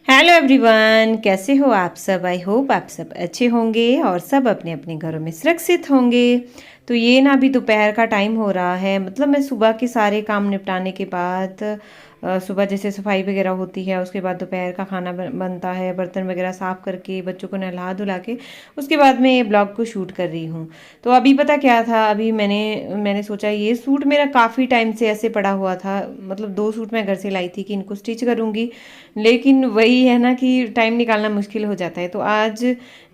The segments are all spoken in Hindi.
हेलो एवरीवन, कैसे हो आप सब। आई होप आप सब अच्छे होंगे और सब अपने अपने घरों में सुरक्षित होंगे। तो ये ना अभी दोपहर का टाइम हो रहा है, मतलब मैं सुबह के सारे काम निपटाने के बाद सुबह जैसे सफाई वगैरह होती है, उसके बाद दोपहर का खाना बनता है, बर्तन वगैरह साफ़ करके बच्चों को नहला धुला के उसके बाद मैं ये ब्लॉग को शूट कर रही हूँ। तो अभी पता क्या था, अभी मैंने सोचा ये सूट मेरा काफ़ी टाइम से ऐसे पड़ा हुआ था, मतलब 2 सूट मैं घर से लाई थी कि इनको स्टिच करूँगी, लेकिन वही है ना कि टाइम निकालना मुश्किल हो जाता है। तो आज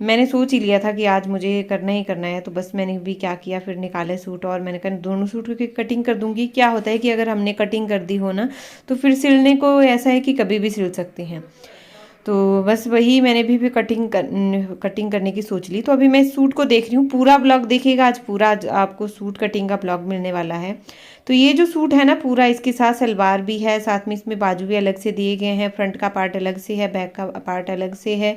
मैंने सोच ही लिया था कि आज मुझे करना ही करना है, तो बस मैंने भी क्या किया, फिर निकाले सूट और मैंने कहा दोनों सूट की कटिंग कर दूंगी। क्या होता है कि अगर हमने कटिंग कर दी हो ना तो फिर सिलने को ऐसा है कि कभी भी सिल सकते हैं। तो बस वही मैंने भी कटिंग करने की सोच ली। तो अभी मैं सूट को देख रही हूँ, पूरा ब्लॉग देखिएगा आज, पूरा आज आपको सूट कटिंग का ब्लॉग मिलने वाला है। तो ये जो सूट है ना पूरा, इसके साथ सलवार भी है, साथ में इसमें बाजू भी अलग से दिए गए हैं, फ्रंट का पार्ट अलग से है, बैक का पार्ट अलग से है,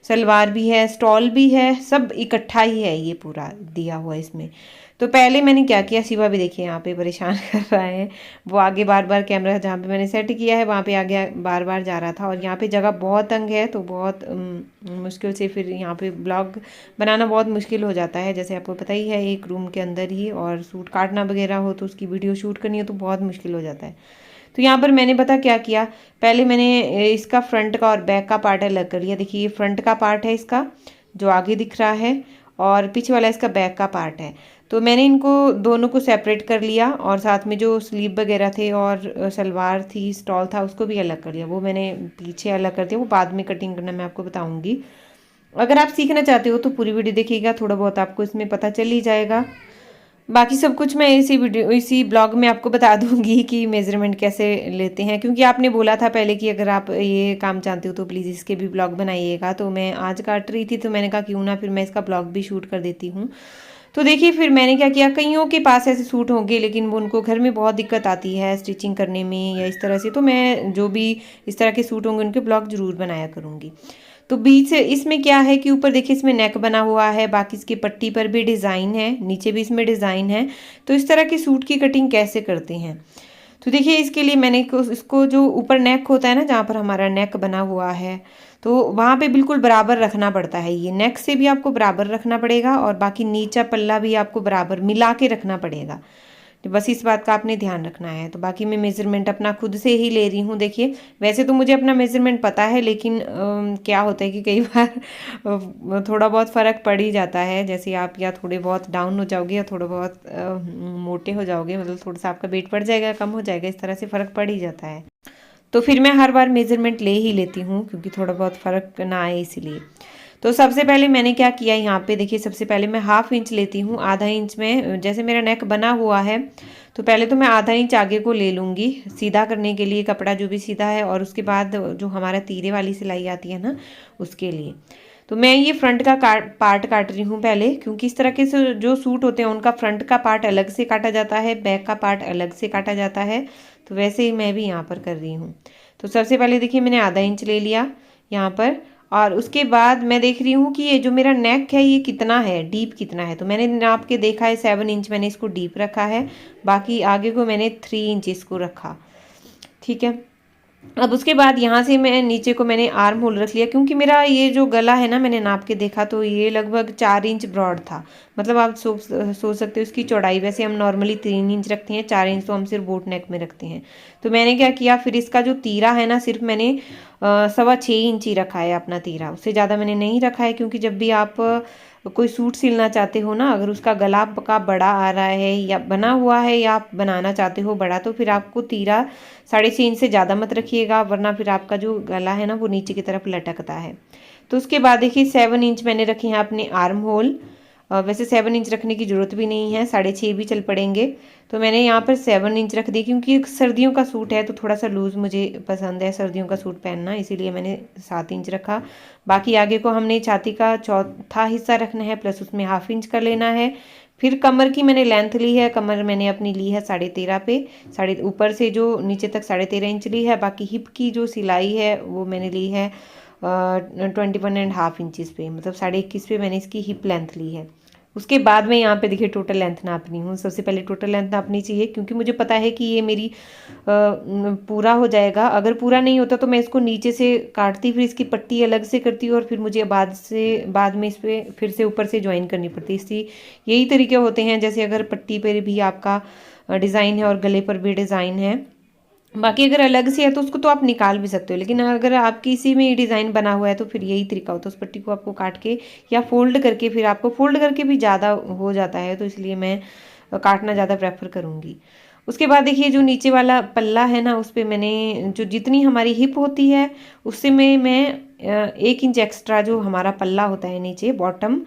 सलवार भी है, स्टॉल भी है, सब इकट्ठा ही है ये पूरा दिया हुआ इसमें। तो पहले मैंने क्या किया, शिवा भी देखिए यहाँ पे परेशान कर रहा है। वो आगे बार बार कैमरा जहाँ पे मैंने सेट किया है वहाँ पे आगे बार बार जा रहा था, और यहाँ पे जगह बहुत तंग है तो बहुत मुश्किल से फिर यहाँ पे ब्लॉग बनाना बहुत मुश्किल हो जाता है। जैसे आपको पता ही है, एक रूम के अंदर ही, और सूट काटना वगैरह हो तो उसकी वीडियो शूट करनी हो तो बहुत मुश्किल हो जाता है। तो यहाँ पर मैंने पता क्या किया, पहले मैंने इसका फ्रंट का और बैक का पार्ट अलग कर लिया। देखिए ये फ्रंट का पार्ट है इसका जो आगे दिख रहा है, और पीछे वाला इसका बैक का पार्ट है। तो मैंने इनको दोनों को सेपरेट कर लिया, और साथ में जो स्लीव वगैरह थे और सलवार थी, स्टॉल था, उसको भी अलग कर लिया। वो मैंने पीछे अलग कर दिया, वो बाद में कटिंग करना मैं आपको बताऊंगी। अगर आप सीखना चाहते हो तो पूरी वीडियो देखिएगा, थोड़ा बहुत आपको इसमें पता चल ही जाएगा। बाकी सब कुछ मैं इसी ब्लॉग में आपको बता दूंगी कि मेज़रमेंट कैसे लेते हैं, क्योंकि आपने बोला था पहले कि अगर आप ये काम जानते हो तो प्लीज़ इसके भी ब्लॉग बनाइएगा। तो मैं आज काट रही थी तो मैंने कहा क्यों ना फिर मैं इसका ब्लॉग भी शूट कर देती हूँ। तो देखिए फिर मैंने क्या किया, कईयों के पास ऐसे सूट होंगे लेकिन वो उनको घर में बहुत दिक्कत आती है स्टिचिंग करने में या इस तरह से, तो मैं जो भी इस तरह के सूट होंगे उनके ब्लॉग ज़रूर बनाया करूँगी। तो बीच से इसमें क्या है कि ऊपर देखिए इसमें नेक बना हुआ है, बाकी इसकी पट्टी पर भी डिज़ाइन है, नीचे भी इसमें डिज़ाइन है। तो इस तरह के सूट की कटिंग कैसे करते हैं, तो देखिए इसके लिए मैंने इसको जो ऊपर नेक होता है ना, जहाँ पर हमारा नेक बना हुआ है, तो वहाँ पे बिल्कुल बराबर रखना पड़ता है। ये नेक से भी आपको बराबर रखना पड़ेगा और बाकी नीचा पल्ला भी आपको बराबर मिला के रखना पड़ेगा। तो बस इस बात का आपने ध्यान रखना है। तो बाकी मैं मेज़रमेंट अपना खुद से ही ले रही हूँ। देखिए वैसे तो मुझे अपना मेज़रमेंट पता है, लेकिन क्या होता है कि कई बार थोड़ा बहुत फ़र्क पड़ ही जाता है। जैसे आप या थोड़े बहुत डाउन हो जाओगे या थोड़ा बहुत मोटे हो जाओगे, मतलब थोड़ा सा आपका वेट बढ़ जाएगा, कम हो जाएगा, इस तरह से फ़र्क पड़ ही जाता है। तो फिर मैं हर बार मेज़रमेंट ले ही लेती हूँ क्योंकि थोड़ा बहुत फ़र्क ना आए इसलिए। तो सबसे पहले मैंने क्या किया, यहाँ पे देखिए सबसे पहले मैं हाफ इंच लेती हूँ। आधा इंच में जैसे मेरा नेक बना हुआ है तो पहले तो मैं आधा इंच आगे को ले लूँगी सीधा करने के लिए, कपड़ा जो भी सीधा है, और उसके बाद जो हमारा तीरे वाली सिलाई आती है ना उसके लिए। तो मैं ये फ्रंट का पार्ट काट रही हूँ पहले, क्योंकि इस तरह के जो सूट होते हैं उनका फ्रंट का पार्ट अलग से काटा जाता है, बैक का पार्ट अलग से काटा जाता है। तो वैसे ही मैं भी यहाँ पर कर रही हूँ। तो सबसे पहले देखिए मैंने आधा इंच ले लिया यहाँ पर, और उसके बाद मैं देख रही हूँ कि ये जो मेरा नेक है ये कितना है, डीप कितना है। तो मैंने नाप के देखा है 7 इंच मैंने इसको डीप रखा है, बाकी आगे को मैंने 3 इंच इसको रखा। ठीक है, अब उसके बाद यहाँ से मैं नीचे को मैंने आर्म होल रख लिया, क्योंकि मेरा ये जो गला है ना, मैंने नाप के देखा तो ये लगभग 4 इंच ब्रॉड था। मतलब आप सोच सकते हो इसकी चौड़ाई, वैसे हम नॉर्मली 3 इंच रखते हैं, 4 इंच तो हम सिर्फ बोट नेक में रखते हैं। तो मैंने क्या किया, फिर इसका जो तीरा है ना सिर्फ मैंने 6.25 इंच ही रखा है अपना तीरा, उससे ज़्यादा मैंने नहीं रखा है। क्योंकि जब भी आप कोई सूट सिलना चाहते हो ना, अगर उसका गला का बड़ा आ रहा है या बना हुआ है या आप बनाना चाहते हो बड़ा, तो फिर आपको तीरा 6.5 इंच से ज़्यादा मत रखिएगा, वरना फिर आपका जो गला है ना वो नीचे की तरफ लटकता है। तो उसके बाद देखिए 7 इंच मैंने रखे हैं अपने आर्म होल। वैसे 7 इंच रखने की ज़रूरत भी नहीं है, 6.5 भी चल पड़ेंगे। तो मैंने यहाँ पर 7 इंच रख दी, क्योंकि सर्दियों का सूट है तो थोड़ा सा लूज़ मुझे पसंद है सर्दियों का सूट पहनना, इसीलिए मैंने 7 इंच रखा। बाकी आगे को हमने छाती का चौथा हिस्सा रखना है, प्लस उसमें हाफ इंच कर लेना है। फिर कमर की मैंने लेंथ ली है, कमर मैंने अपनी ली है 13.5 पे, साढ़े ऊपर से जो नीचे तक 13.5 इंच ली है। बाकी हिप की जो सिलाई है वो मैंने ली है 21.5 इंचज़ पे, मतलब 21.5 पे मैंने इसकी हिप लेंथ ली है। उसके बाद मैं यहाँ पे देखिए टोटल लेंथ नाप रही हूँ। सबसे पहले टोटल लेंथ नापनी चाहिए, क्योंकि मुझे पता है कि ये मेरी पूरा हो जाएगा। अगर पूरा नहीं होता तो मैं इसको नीचे से काटती, फिर इसकी पट्टी अलग से करती हूँ और फिर मुझे बाद में इस पर फिर से ऊपर से ज्वाइन करनी पड़ती है। इसलिए यही तरीके होते हैं। जैसे अगर पट्टी पर भी आपका डिज़ाइन है और गले पर भी डिज़ाइन है, बाकी अगर अलग से है तो उसको तो आप निकाल भी सकते हो, लेकिन अगर आपकी इसी में डिज़ाइन बना हुआ है तो फिर यही तरीका होता है। उस पट्टी को आपको काट के या फोल्ड करके, फिर आपको फोल्ड करके भी ज़्यादा हो जाता है, तो इसलिए मैं काटना ज़्यादा प्रेफर करूँगी। उसके बाद देखिए जो नीचे वाला पल्ला है ना, उस पर मैंने जो जितनी हमारी हिप होती है उससे में मैं 1 इंच एक्स्ट्रा जो हमारा पल्ला होता है नीचे बॉटम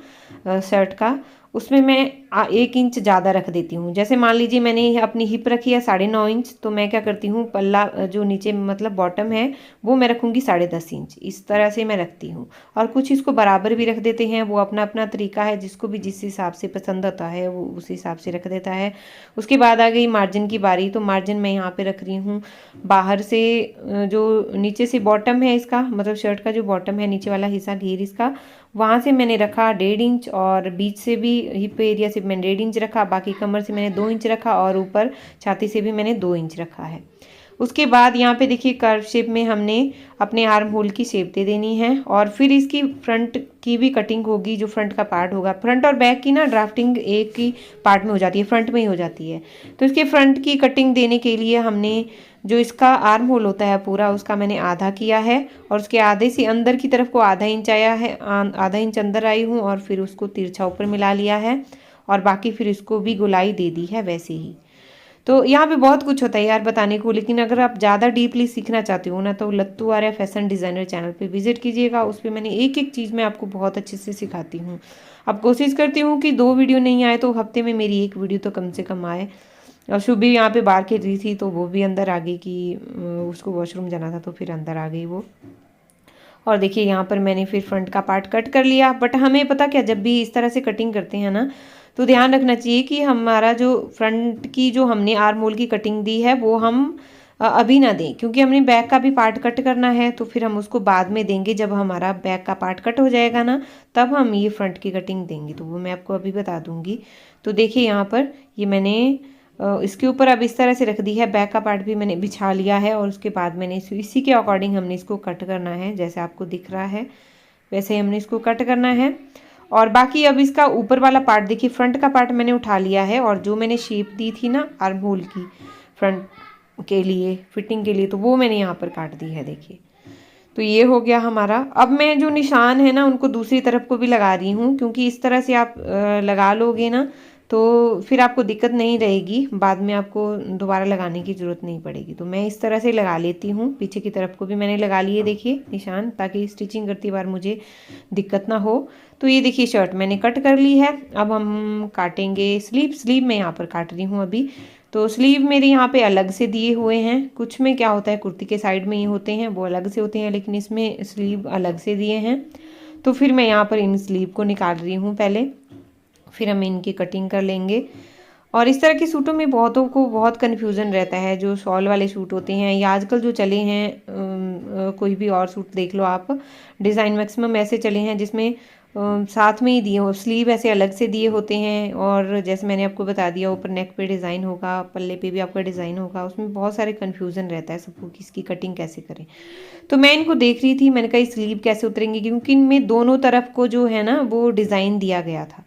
शर्ट का, उसमें मैं 1 इंच ज़्यादा रख देती हूँ। जैसे मान लीजिए मैंने अपनी हिप रखी है 9.5 इंच, तो मैं क्या करती हूँ, पल्ला जो नीचे मतलब बॉटम है वो मैं रखूँगी 10.5 इंच। इस तरह से मैं रखती हूँ। और कुछ इसको बराबर भी रख देते हैं, वो अपना अपना तरीका है, जिसको भी जिस हिसाब से पसंद आता है वो उस हिसाब से रख देता है। उसके बाद आ गई मार्जिन की बारी। तो मार्जिन मैं यहाँ पे रख रही हूँ बाहर से, जो नीचे से बॉटम है इसका, मतलब शर्ट का जो बॉटम है नीचे वाला हिस्सा घेर इसका, वहाँ से मैंने रखा 1.5 इंच, और बीच से भी हिप एरिया से मैंने 1.5 इंच रखा, बाकी कमर से मैंने 2 इंच रखा, और ऊपर छाती से भी मैंने 2 इंच रखा है। उसके बाद यहाँ पे देखिए कर्व शेप में हमने अपने आर्म होल की शेप दे देनी है, और फिर इसकी फ्रंट की भी कटिंग होगी। जो फ्रंट का पार्ट होगा, फ्रंट और बैक की ना ड्राफ्टिंग एक ही पार्ट में हो जाती है, फ्रंट में ही हो जाती है। तो इसके फ्रंट की कटिंग देने के लिए हमने जो इसका आर्म होल होता है पूरा, उसका मैंने आधा किया है, और उसके आधे से अंदर की तरफ को आधा इंच आया है, आधा इंच अंदर आई हूँ, और फिर उसको तिरछा ऊपर मिला लिया है, और बाकी फिर इसको भी गोलाई दे दी है वैसे ही। तो यहाँ पे बहुत कुछ होता है यार बताने को, लेकिन अगर आप ज़्यादा डीपली सीखना चाहते हो ना, तो लत्तू आर्या फैशन डिज़ाइनर चैनल पे विजिट कीजिएगा। उस पर मैंने एक एक चीज़ मैं आपको बहुत अच्छे से सिखाती हूँ। अब कोशिश करती हूँ कि 2 वीडियो नहीं आए तो हफ्ते में मेरी 1 वीडियो तो कम से कम आए। और शुभी यहाँ पे बाहर खेल रही थी, तो वो भी अंदर आ गई कि उसको वॉशरूम जाना था, तो फिर अंदर आ गई वो। और देखिए यहाँ पर मैंने फिर फ्रंट का पार्ट कट कर लिया। बट हमें पता क्या, जब भी इस तरह से कटिंग करते हैं ना, तो ध्यान रखना चाहिए कि हमारा जो फ्रंट की जो हमने आर्म होल की कटिंग दी है वो हम अभी ना दें, क्योंकि हमने बैक का भी पार्ट कट करना है। तो फिर हम उसको बाद में देंगे, जब हमारा बैक का पार्ट कट हो जाएगा ना, तब हम ये फ्रंट की कटिंग देंगे। तो वो मैं आपको अभी बता दूंगी। तो देखिए यहाँ पर ये मैंने इसके ऊपर अब इस तरह से रख दी है, बैक का पार्ट भी मैंने बिछा लिया है, और उसके बाद मैंने इसी के अकॉर्डिंग हमने इसको कट करना है। जैसे आपको दिख रहा है वैसे ही हमने इसको कट करना है। और बाकी अब इसका ऊपर वाला पार्ट देखिए, फ्रंट का पार्ट मैंने उठा लिया है, और जो मैंने शेप दी थी ना आर्म होल की फ्रंट के लिए फिटिंग के लिए, तो वो मैंने यहाँ पर काट दी है देखिए। तो ये हो गया हमारा। अब मैं जो निशान है ना उनको दूसरी तरफ को भी लगा रही हूँ, क्योंकि इस तरह से आप लगा लोगे ना तो फिर आपको दिक्कत नहीं रहेगी, बाद में आपको दोबारा लगाने की ज़रूरत नहीं पड़ेगी। तो मैं इस तरह से लगा लेती हूँ। पीछे की तरफ को भी मैंने लगा लिए देखिए निशान, ताकि स्टिचिंग करती बार मुझे दिक्कत ना हो। तो ये देखिए शर्ट मैंने कट कर ली है। अब हम काटेंगे स्लीव मैं यहाँ पर काट रही हूँ अभी। तो स्लीव मेरे यहाँ पे अलग से दिए हुए हैं। कुछ में क्या होता है, कुर्ती के साइड में ही होते हैं, वो अलग से होते हैं, लेकिन इसमें स्लीव अलग से दिए हैं। तो फिर मैं यहाँ पर इन स्लीव को निकाल रही हूँ पहले, फिर हम इनकी कटिंग कर लेंगे। और इस तरह के सूटों में बहुतों को बहुत कन्फ्यूज़न रहता है, जो शॉल वाले सूट होते हैं या आजकल जो चले हैं कोई भी और सूट देख लो आप, डिज़ाइन मैक्सिमम ऐसे चले हैं जिसमें साथ में ही दिए हो, स्लीव ऐसे अलग से दिए होते हैं, और जैसे मैंने आपको बता दिया ऊपर नेक पे डिज़ाइन होगा, पल्ले पे भी आपका डिज़ाइन होगा। उसमें बहुत सारे कन्फ्यूज़न रहता है सबको कि इसकी कटिंग कैसे करें। तो मैं इनको देख रही थी, मैंने कहा स्लीव कैसे उतरेंगी, क्योंकि इनमें दोनों तरफ को जो है ना वो डिज़ाइन दिया गया था।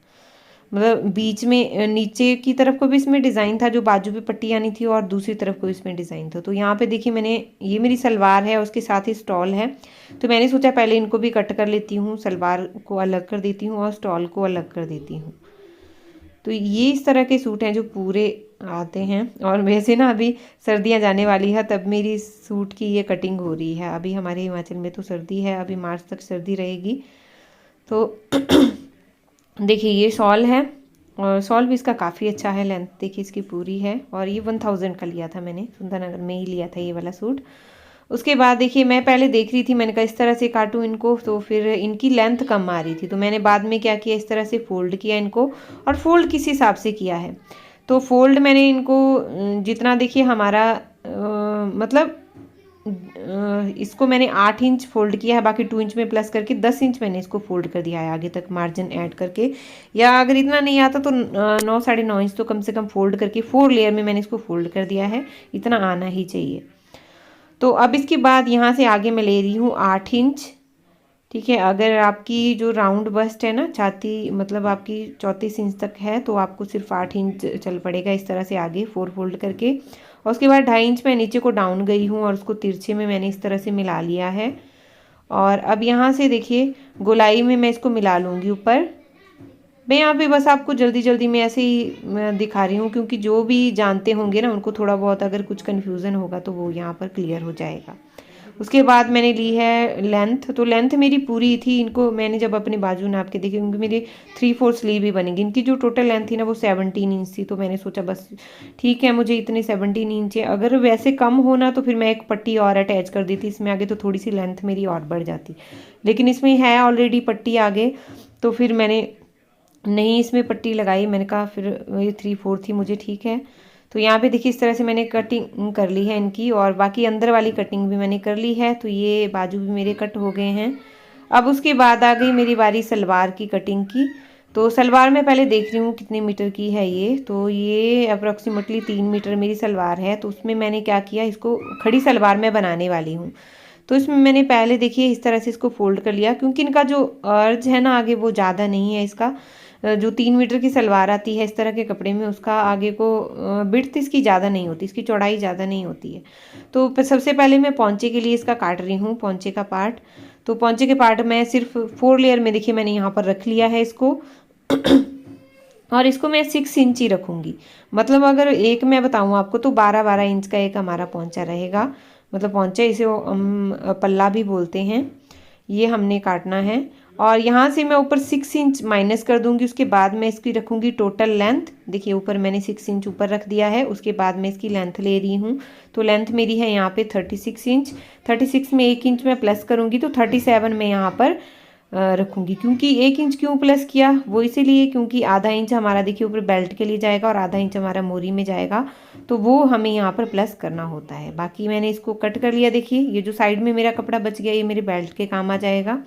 मतलब बीच में नीचे की तरफ को भी इसमें डिज़ाइन था, जो बाजू पे पट्टी आनी थी, और दूसरी तरफ को इसमें डिज़ाइन था। तो यहाँ पे देखिए मैंने, ये मेरी सलवार है, उसके साथ ही स्टॉल है। तो मैंने सोचा पहले इनको भी कट कर लेती हूँ, सलवार को अलग कर देती हूँ और स्टॉल को अलग कर देती हूँ। तो ये इस तरह के सूट हैं जो पूरे आते हैं। और वैसे ना अभी सर्दियाँ जाने वाली है, तब मेरी सूट की ये कटिंग हो रही है। अभी हमारे हिमाचल में तो सर्दी है, अभी मार्च तक सर्दी रहेगी। तो देखिए ये शॉल है, और शॉल भी इसका काफ़ी अच्छा है, लेंथ देखिए इसकी पूरी है। और ये 1000 का लिया था मैंने, सुंदरनगर में ही लिया था ये वाला सूट। उसके बाद देखिए मैं पहले देख रही थी, मैंने कहा इस तरह से काटूँ इनको, तो फिर इनकी लेंथ कम आ रही थी। तो मैंने बाद में क्या किया, इस तरह से फ़ोल्ड किया इनको, और फोल्ड किस हिसाब से किया है, तो फोल्ड मैंने इनको जितना देखिए हमारा मतलब इसको मैंने 8 इंच फोल्ड किया है, बाकी 2 इंच में प्लस करके 10 इंच मैंने इसको फोल्ड कर दिया है आगे तक मार्जिन ऐड करके। या अगर इतना नहीं आता तो 9 साढ़े 9 इंच तो कम से कम फोल्ड करके 4 लेयर में मैंने इसको फोल्ड कर दिया है, इतना आना ही चाहिए। तो अब इसके बाद यहाँ से आगे मैं ले रही हूँ 8 इंच। ठीक है, अगर आपकी जो राउंड बस्ट है ना, छाती मतलब आपकी 34 इंच तक है, तो आपको सिर्फ 8 इंच चल पड़ेगा इस तरह से आगे 4 फोल्ड करके। और उसके बाद 2.5 इंच मैं नीचे को डाउन गई हूँ और उसको तिरछे में मैंने इस तरह से मिला लिया है। और अब यहाँ से देखिए गोलाई में मैं इसको मिला लूँगी ऊपर। मैं यहाँ पे बस आपको जल्दी जल्दी में ऐसे ही दिखा रही हूँ, क्योंकि जो भी जानते होंगे ना उनको थोड़ा बहुत अगर कुछ कन्फ्यूज़न होगा तो वो यहाँ पर क्लियर हो जाएगा। उसके बाद मैंने ली है लेंथ, तो लेंथ मेरी पूरी थी। इनको मैंने जब अपने बाजू नाप के देखी, क्योंकि मेरी 3/4 स्लीव ही बनेगी। इनकी जो टोटल लेंथ थी ना वो 17 इंच थी, तो मैंने सोचा बस ठीक है, मुझे इतने 17 इंच है। अगर वैसे कम होना तो फिर मैं एक पट्टी और अटैच कर देती इसमें आगे, तो थोड़ी सी लेंथ मेरी और बढ़ जाती। लेकिन इसमें है ऑलरेडी पट्टी आगे, तो फिर मैंने नहीं इसमें पट्टी लगाई। मैंने कहा फिर ये 3/4 थी मुझे, ठीक है। तो यहाँ पे देखिए इस तरह से मैंने कटिंग कर ली है इनकी, और बाकी अंदर वाली कटिंग भी मैंने कर ली है। तो ये बाजू भी मेरे कट हो गए हैं। अब उसके बाद आ गई मेरी बारी सलवार की कटिंग की। तो सलवार मैं पहले देख रही हूँ कितने मीटर की है ये। तो ये अप्रॉक्सीमेटली 3 मीटर मेरी सलवार है। तो उसमें मैंने क्या किया, इसको खड़ी सलवार मैं बनाने वाली हूँ। तो इसमें मैंने पहले देखिए इस तरह से इसको फोल्ड कर लिया, क्योंकि इनका जो अर्ज है ना आगे वो ज़्यादा नहीं है। इसका जो 3 मीटर की सलवार आती है इस तरह के कपड़े में, उसका आगे को बिड्थ इसकी ज़्यादा नहीं होती, इसकी चौड़ाई ज़्यादा नहीं होती है। तो सबसे पहले मैं पौंचे के लिए इसका काट रही हूँ, पौंचे का पार्ट। तो पौंचे के पार्ट मैं सिर्फ 4 लेयर में देखिए मैंने यहाँ पर रख लिया है इसको। और इसको मैं 6 इंच ही रखूँगी। मतलब अगर एक मैं बताऊँ आपको तो 12-12 इंच का एक हमारा पौंचा रहेगा। मतलब पौंचा इसे हम पल्ला भी बोलते हैं। ये हमने काटना है। और यहाँ से मैं ऊपर 6 इंच माइनस कर दूंगी। उसके बाद मैं इसकी रखूँगी टोटल लेंथ। देखिए ऊपर मैंने 6 इंच ऊपर रख दिया है। उसके बाद मैं इसकी लेंथ ले रही हूँ। तो लेंथ मेरी है यहाँ पे 36 इंच। 36 में 1 इंच मैं प्लस करूँगी, तो 37 में यहाँ पर रखूँगी। क्योंकि 1 इंच क्यों प्लस किया, वो इसीलिए क्योंकि आधा इंच हमारा देखिए ऊपर बेल्ट के लिए जाएगा और आधा इंच हमारा मोरी में जाएगा, तो वो हमें यहाँ पर प्लस करना होता है। बाकी मैंने इसको कट कर लिया। देखिए ये जो साइड में मेरा कपड़ा बच गया ये मेरे बेल्ट के काम आ जाएगा।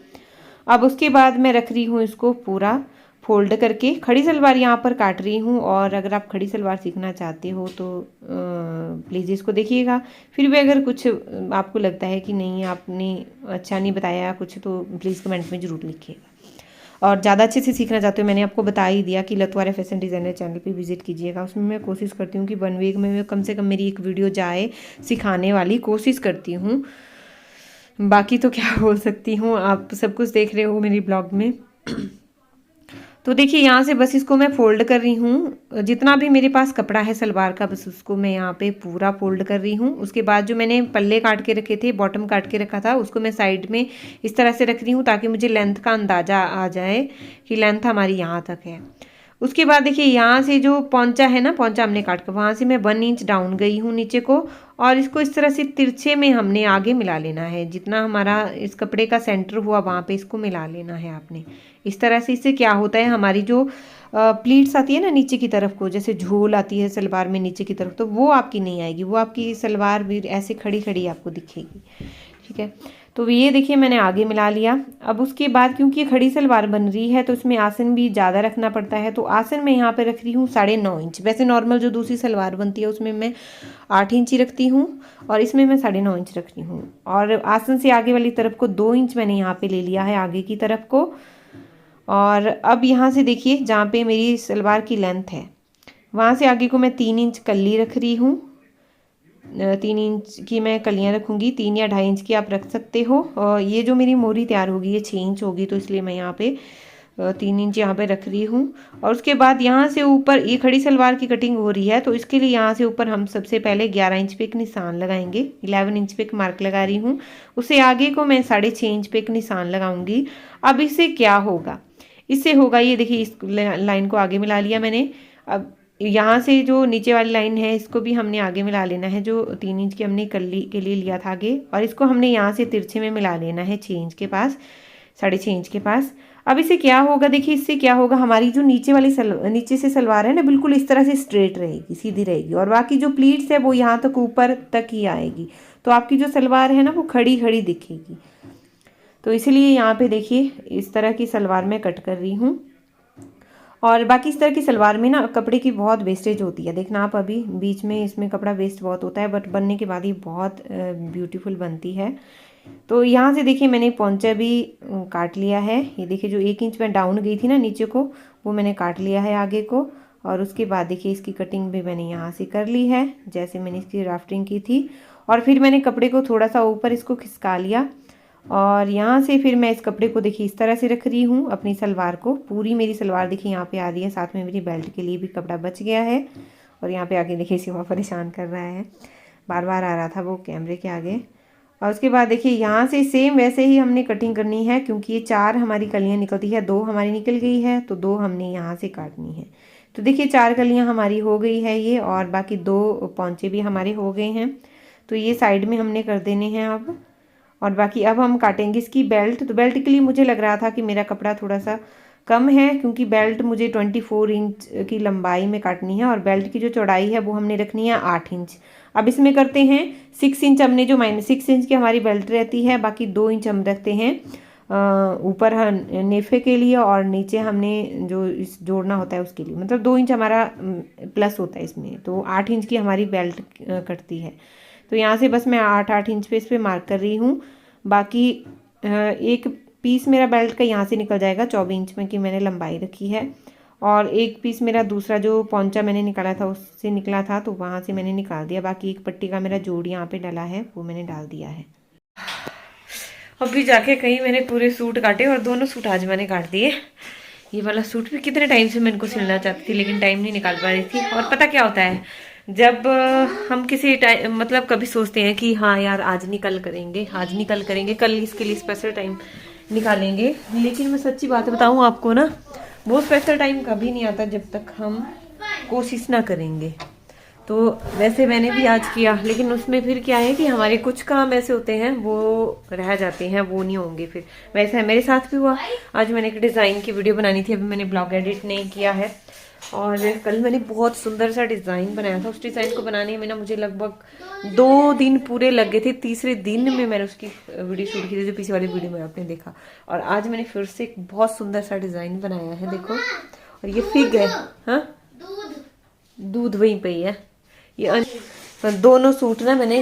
अब उसके बाद मैं रख रही हूँ इसको पूरा फोल्ड करके। खड़ी सलवार यहाँ पर काट रही हूँ, और अगर आप खड़ी सलवार सीखना चाहते हो तो प्लीज़ इसको देखिएगा। फिर भी अगर कुछ आपको लगता है कि नहीं आपने अच्छा नहीं बताया कुछ, तो प्लीज़ कमेंट में ज़रूर लिखिएगा। और ज़्यादा अच्छे से सीखना चाहते हो, मैंने आपको बता ही दिया कि लतवारा फैशन डिज़ाइनर चैनल पे विजिट कीजिएगा। उसमें मैं कोशिश करती हूँ कि 1 वीक में कम से कम मेरी एक वीडियो जाए, सिखाने वाली कोशिश करती हूँ। बाकी तो क्या बोल सकती हूँ, आप सब कुछ देख रहे हो मेरी ब्लॉग में। तो देखिए यहाँ से बस इसको मैं फोल्ड कर रही हूँ। जितना भी मेरे पास कपड़ा है सलवार का, बस उसको मैं यहाँ पे पूरा फोल्ड कर रही हूँ। उसके बाद जो मैंने पल्ले काट के रखे थे, बॉटम काट के रखा था, उसको मैं साइड में इस तरह से रख रही हूँ ताकि मुझे लेंथ का अंदाज़ा आ जाए कि लेंथ हमारी यहाँ तक है। उसके बाद देखिए यहाँ से जो पौंचा है ना, पौंचा हमने काट कर वहाँ से मैं 1 इंच डाउन गई हूँ नीचे को, और इसको इस तरह से तिरछे में हमने आगे मिला लेना है। जितना हमारा इस कपड़े का सेंटर हुआ वहाँ पे इसको मिला लेना है आपने इस तरह से। इससे क्या होता है, हमारी जो प्लीट्स आती है ना नीचे की तरफ को, जैसे झोल आती है सलवार में नीचे की तरफ, तो वो आपकी नहीं आएगी। वो आपकी सलवार भी ऐसे खड़ी खड़ी आपको दिखेगी। ठीक है, तो ये देखिए मैंने आगे मिला लिया। अब उसके बाद क्योंकि ये खड़ी सलवार बन रही है तो इसमें आसन भी ज़्यादा रखना पड़ता है। तो आसन मैं यहाँ पे रख रही हूँ 9.5 इंच। वैसे नॉर्मल जो दूसरी सलवार बनती है उसमें मैं 8 इंच ही रखती हूँ, और इसमें मैं 9.5 इंच रख रही हूँ। और आसन से आगे वाली तरफ को 2 इंच मैंने यहाँ पे ले लिया है आगे की तरफ को। और अब यहाँ से देखिए जहाँ पे मेरी सलवार की लेंथ है वहाँ से आगे को मैं 3 इंच कली रख रही हूँ। 3 इंच की मैं कलियाँ रखूँगी, 3 या 2.5 इंच की आप रख सकते हो। और ये जो मेरी मोरी तैयार होगी ये 6 इंच होगी, तो इसलिए मैं यहाँ पे 3 इंच यहाँ पे रख रही हूँ। और उसके बाद यहाँ से ऊपर ये खड़ी सलवार की कटिंग हो रही है, तो इसके लिए यहाँ से ऊपर हम सबसे पहले 11 इंच पे एक निशान लगाएंगे। 11 इंच पे एक मार्क लगा रही हूँ। उससे आगे को मैं 6.5 इंच पे एक निशान लगाऊंगी। अब इससे क्या होगा, इससे होगा ये देखिए इस लाइन को आगे मिला लिया मैंने। अब यहाँ से जो नीचे वाली लाइन है इसको भी हमने आगे मिला लेना है, जो 3 इंच की हमने कली के लिए लिया था आगे, और इसको हमने यहाँ से तिरछे में मिला लेना है 6 इंच के पास, 6.5 इंच के पास। अब इससे क्या होगा, देखिए इससे क्या होगा, हमारी जो नीचे वाली नीचे से सलवार है ना बिल्कुल इस तरह से स्ट्रेट रहेगी, सीधी रहेगी, और बाकी जो प्लीट्स है वो यहाँ तक ऊपर तक ही आएगी। तो आपकी जो सलवार है ना वो खड़ी खड़ी दिखेगी। तो इसलिए यहाँ पे देखिए इस तरह की सलवार मैं कट कर रही हूँ। और बाकी इस तरह की सलवार में ना कपड़े की बहुत वेस्टेज होती है, देखना आप अभी बीच में इसमें कपड़ा वेस्ट बहुत होता है, बट बनने के बाद ही बहुत ब्यूटीफुल बनती है। तो यहाँ से देखिए मैंने पोंचा भी काट लिया है। ये देखिए जो 1 इंच में डाउन गई थी ना नीचे को, वो मैंने काट लिया है आगे को। और उसके बाद देखिए इसकी कटिंग भी मैंने यहाँ से कर ली है जैसे मैंने इसकी राफ्टिंग की थी। और फिर मैंने कपड़े को थोड़ा सा ऊपर इसको खिसका लिया और यहाँ से फिर मैं इस कपड़े को देखिए इस तरह से रख रही हूँ अपनी सलवार को। पूरी मेरी सलवार देखिए यहाँ पे आ रही है, साथ में मेरी बेल्ट के लिए भी कपड़ा बच गया है। और यहाँ पे आगे देखिए शिवा परेशान कर रहा है, बार बार आ रहा था वो कैमरे के आगे। और उसके बाद देखिए यहाँ से सेम वैसे ही हमने कटिंग करनी है, क्योंकि ये 4 हमारी कलियाँ निकलती है, 2 हमारी निकल गई है तो 2 हमने यहाँ से काटनी है। तो देखिए 4 कलियाँ हमारी हो गई है ये, और बाकी 2 पोंचे भी हमारे हो गए हैं। तो ये साइड में हमने कर देने हैं अब। और बाकी अब हम काटेंगे इसकी बेल्ट। तो बेल्ट के लिए मुझे लग रहा था कि मेरा कपड़ा थोड़ा सा कम है, क्योंकि बेल्ट मुझे 24 इंच की लंबाई में काटनी है और बेल्ट की जो चौड़ाई है वो हमने रखनी है 8 इंच। अब इसमें करते हैं 6 इंच, हमने जो -6 इंच की हमारी बेल्ट रहती है, बाकी 2 इंच हम रखते हैं ऊपर नेफे के लिए, और नीचे हमने जो इस जोड़ना होता है उसके लिए, मतलब 2 इंच हमारा प्लस होता है इसमें। तो 8 इंच की हमारी बेल्ट कटती है। तो यहाँ से बस मैं 8 इंच पे इस पर मार्क कर रही हूँ। बाकी एक पीस मेरा बेल्ट का यहाँ से निकल जाएगा 24 इंच में की मैंने लंबाई रखी है, और एक पीस मेरा दूसरा जो पोंचा मैंने निकाला था उससे निकला था, तो वहाँ से मैंने निकाल दिया। बाकी एक पट्टी का मेरा जोड़ यहाँ पे डला है वो मैंने डाल दिया है। अभी जाके कहीं मैंने पूरे सूट काटे, और दोनों सूट आज मैंने काट दिए। ये वाला सूट भी कितने टाइम से मैं इनको सिलना चाहती थी, लेकिन टाइम नहीं निकाल पा रही थी। और पता क्या होता है, जब हम किसी टाइम मतलब कभी सोचते हैं कि हाँ यार आज नहीं कल करेंगे, आज नहीं कल करेंगे, कल इसके लिए स्पेशल टाइम निकालेंगे, लेकिन मैं सच्ची बात बताऊँ आपको ना, वो स्पेशल टाइम कभी नहीं आता जब तक हम कोशिश ना करेंगे। तो वैसे मैंने भी आज किया, लेकिन उसमें फिर क्या है कि हमारे कुछ काम ऐसे होते हैं वो रह जाते हैं, वो नहीं होंगे फिर। वैसे मेरे साथ भी हुआ। आज मैंने एक डिज़ाइन की वीडियो बनानी थी, अभी मैंने ब्लॉग एडिट नहीं किया है, और कल मैंने बहुत सुंदर सा डिज़ाइन बनाया था। उस डिज़ाइन को बनाने में ना मुझे लगभग 2 दिन पूरे लग गए थे। तीसरे दिन में मैंने उसकी वीडियो शूट की थी, जो पीछे वाली वीडियो में आपने देखा। और आज मैंने फिर से एक बहुत सुंदर सा डिज़ाइन बनाया है, देखो। और ये फिग है, हाँ दूध वहीं पे ही है। ये दोनों सूट ना मैंने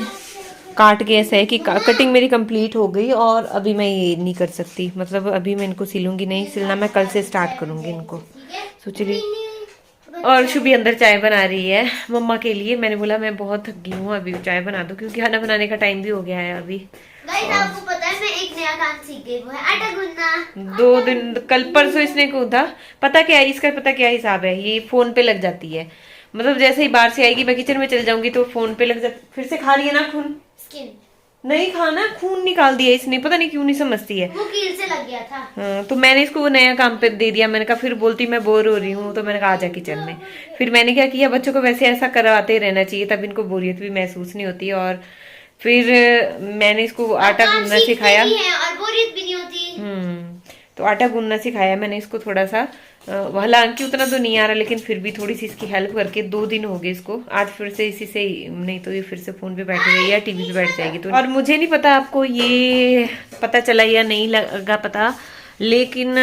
काट के ऐसा है कि कटिंग मेरी कंप्लीट हो गई, और अभी मैं ये नहीं कर सकती, मतलब अभी मैं इनको सिलूंगी नहीं, सिलना मैं कल से स्टार्ट करूंगी इनको, सोच रही। और शुभी अंदर चाय बना रही है मम्मा के लिए। मैंने बोला मैं बहुत थक गई हूँ, अभी चाय बना दो, क्योंकि खाना बनाने का टाइम भी हो गया है अभी। आपको पता है मैं एक नया काम सीख गई, वो है आटा गूंदना। 2 दिन कल परसों इसने कूदा। पता क्या है इसका, पता क्या हिसाब है, ये फोन पे लग जाती है। मतलब जैसे ही बाहर से आएगी, मैं किचन में चले जाऊंगी तो फोन पे लग जाती। फिर से खा रही है ना खून, स्किन नहीं खाना, खून निकाल दिया इसने, पता नहीं क्यों नहीं समझती है। वो कील से लग गया था। हाँ, तो मैंने इसको वो नया काम पे दे दिया। मैंने कहा, फिर बोलती मैं बोर हो रही हूँ, तो मैंने कहा आजा किचन में। फिर मैंने क्या किया, बच्चों को वैसे ऐसा करवाते रहना चाहिए, तब इनको बोरियत भी महसूस नहीं होती। और फिर मैंने इसको आटा गूंदना सिखाया, और बोरियत भी नहीं होती। तो आटा गूंदना सिखाया मैंने इसको थोड़ा सा। हालांकि उतना तो नहीं आ रहा, लेकिन फिर भी थोड़ी सी इसकी हेल्प करके 2 दिन हो गए इसको। आज फिर से इसी से, नहीं तो ये फिर से फोन पे बैठ गई या टीवी पे बैठ जाएगी। तो और मुझे नहीं पता आपको ये पता चला या नहीं लगा पता, लेकिन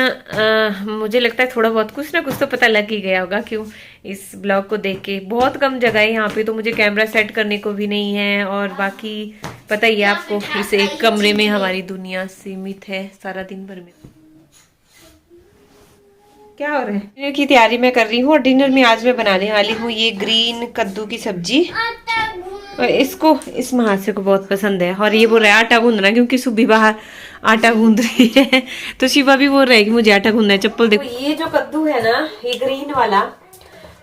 मुझे लगता है थोड़ा बहुत कुछ ना कुछ तो पता लग ही गया होगा। क्यों, इस ब्लॉग को देख के। बहुत कम जगह है यहाँ पे, तो मुझे कैमरा सेट करने को भी नहीं है, और बाकी पता ही है आपको, इस एक कमरे में हमारी दुनिया सीमित है सारा दिन भर में। क्या हो रहा है, डिनर की तैयारी मैं कर रही हूँ, और डिनर में आज मैं बनाने वाली हूँ ये ग्रीन कद्दू की सब्जी। और इसको इस महाशय को बहुत पसंद है, और ये बोल रहा है आटा गूंदना, क्योंकि सुबह बाहर आटा गूंद रही है, तो शिवा भी बोल रहा है कि मुझे आटा गूंदना है। चप्पल देखो, ये जो कद्दू है ना, ये ग्रीन वाला,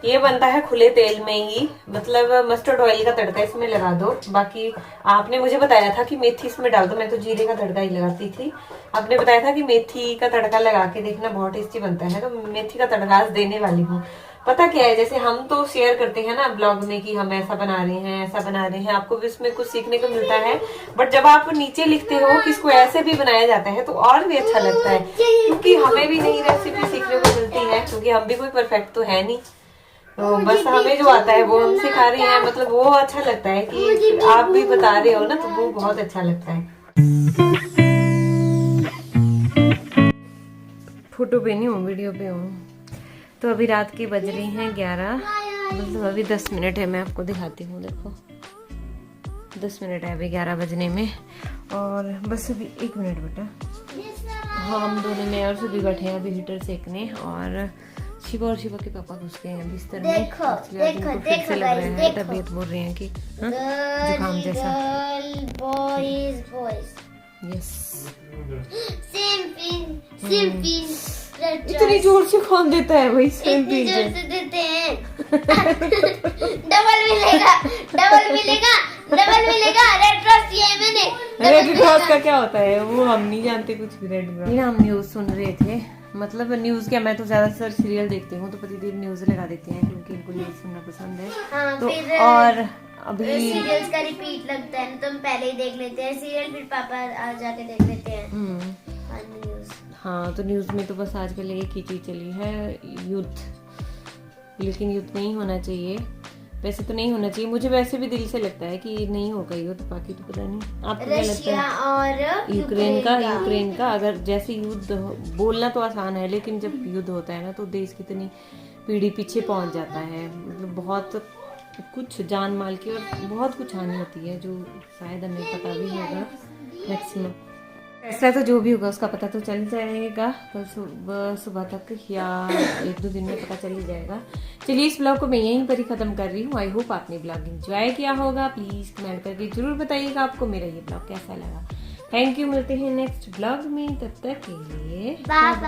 ये बनता है खुले तेल में ही, मतलब मस्टर्ड ऑयल का तड़का इसमें लगा दो। बाकी आपने मुझे बताया था कि मेथी इसमें डाल दो, मैं तो जीरे का तड़का ही लगाती थी। आपने बताया था कि मेथी का तड़का लगा के देखना, बहुत टेस्टी बनता है, तो मेथी का तड़का आज देने वाली हूँ। पता क्या है, जैसे हम तो शेयर करते हैं ना ब्लॉग में कि हम ऐसा बना रहे हैं, ऐसा बना रहे हैं, आपको भी उसमें कुछ सीखने को मिलता है। बट जब आप नीचे लिखते हो कि इसको ऐसे भी बनाया जाता है, तो और भी अच्छा लगता है, क्योंकि हमें भी नई रेसिपी सीखने को मिलती है, क्योंकि हम भी कोई परफेक्ट तो है नहीं। तो बस हमें जो आता है वो हम सिखा रहे हैं, मतलब वो अच्छा लगता है कि आप भी बता रहे हो ना, तो वो बहुत अच्छा लगता है। फोटो पे नहीं हूँ, वीडियो पे हूँ। तो अभी रात के बज रही हैं 11, मतलब अभी 10 मिनट है। मैं आपको दिखाती हूँ, देखो 10 मिनट है अभी 11 बजने में। और बस अभी 1 मिनट बेटा। हाँ, हम दोनों में और सभी बैठे हैं अभी हीटर सेकने, और शिवा और शिवा के पापा घुस गए हैं बिस्तर में। देखो, इसलिए आज देखो, उनको फिर से देखो लग रहा है, देखो। तबीयत बोल रही है कि हाँ, जुकाम जैसा। बॉयज यस, सेम पिन इतनी जोर से कौन देता है वही सेम इतनी पिन जोर से देते हैं। डबल मिलेगा रेड क्रॉस किया है मैंने। रेड क्रॉस का क्या होता है वो हम नहीं जानते कुछ भी। रेड क्रॉस हम न्यूज सुन रहे थे, मतलब न्यूज क्या, मैं तो ज्यादातर सीरियल देखती हूँ, तो प्रतिदिन न्यूज लगा देते हैं क्योंकि इनको न्यूज सुनना पसंद है। हाँ, तो फिर और अभी सीरियल्स का रिपीट लगता है ना, तो हम पहले ही देख लेते हैं सीरियल, फिर पापा आ जाके देख लेते हैं न्यूज। हाँ, तो न्यूज में तो बस आजकल एक ही चीज चली है, युद्ध। लेकिन युद्ध नहीं होना चाहिए, वैसे तो नहीं होना चाहिए। मुझे वैसे भी दिल से लगता है कि नहीं होगा युद्ध, बाकी तो पता नहीं आपको क्या लगता रशिया है। और यूक्रेन का अगर जैसे युद्ध बोलना तो आसान है, लेकिन जब युद्ध होता है ना तो देश कितनी पीढ़ी पीछे पहुंच जाता है, मतलब बहुत कुछ जान माल की और बहुत कुछ हानि होती है, जो शायद हमें पता भी होगा मैक्सिमम। ऐसा तो जो भी होगा उसका पता तो चल जाएगा, कल सुबह तक या 1-2 दिन में पता चल ही जाएगा। चलिए, इस ब्लॉग को मैं यहीं पर ही खत्म कर रही हूँ। आई होप आपने ब्लॉग एंजॉय किया होगा। प्लीज कमेंट करके जरूर बताइएगा आपको मेरा ये ब्लॉग कैसा लगा। थैंक यू, मिलते हैं नेक्स्ट ब्लॉग में, तब तक के लिए बाय।